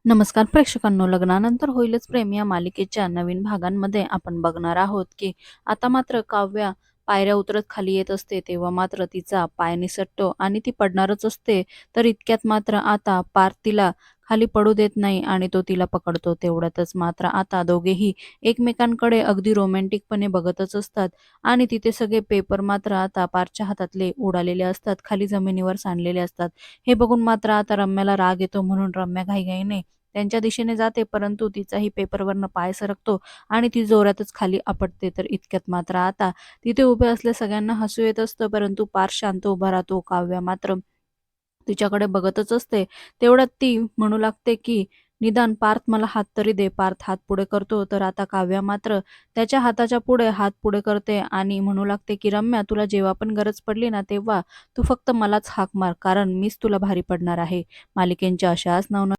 नमस्कार प्रेक्षकांनो, लग्नानंतर होईलच प्रेम या मालिकेच्या नवीन भागांमध्ये आपण बघणार आहोत की आता मात्र काव्या पायऱ्या उतरत खाली येत असते तेव्हा मात्र तिचा पाय निसटतो आणि ती पडणारच असते. तर इतक्यात मात्र आता पार्थ तिला खाली पडू देत नाही आणि तो तिला पकडतो. तेवढ्यातच मात्र आता दोघेही एकमेकांकडे अगदी रोमॅन्टिकपणे बघतच असतात आणि तिथे सगळे पेपर मात्र आता पार्थच्या हातातले उडालेले असतात, खाली जमिनीवर सांडलेले असतात. हे बघून मात्र आता रम्याला राग येतो, म्हणून रम्या घाईघाईने त्यांच्या दिशेने जाते, परंतु तिचाही पेपरवरनं पाय सरकतो आणि ती जोरातच खाली आपटते. तर इतक्यात मात्र आता तिथे उभे असल्या सगळ्यांना हसू येत असतं, परंतु पार शांत उभा राहतो. काव्या मात्र तिच्याकडे बघतच असते. तेवढ्यात ती म्हणू लागते की निदान पार्थ मला हात तरी दे. पार्थ हात पुढे करतो, तर आता काव्या मात्र त्याच्या हाताच्या पुढे हात पुढे करते आणि म्हणू लागते की रम्या, तुला जेव्हा पण गरज पडली ना, तेव्हा तू फक्त मलाच हाक मार, कारण मीच तुला भारी पडणार आहे. मालिकेंच्या अशाच नवनवीन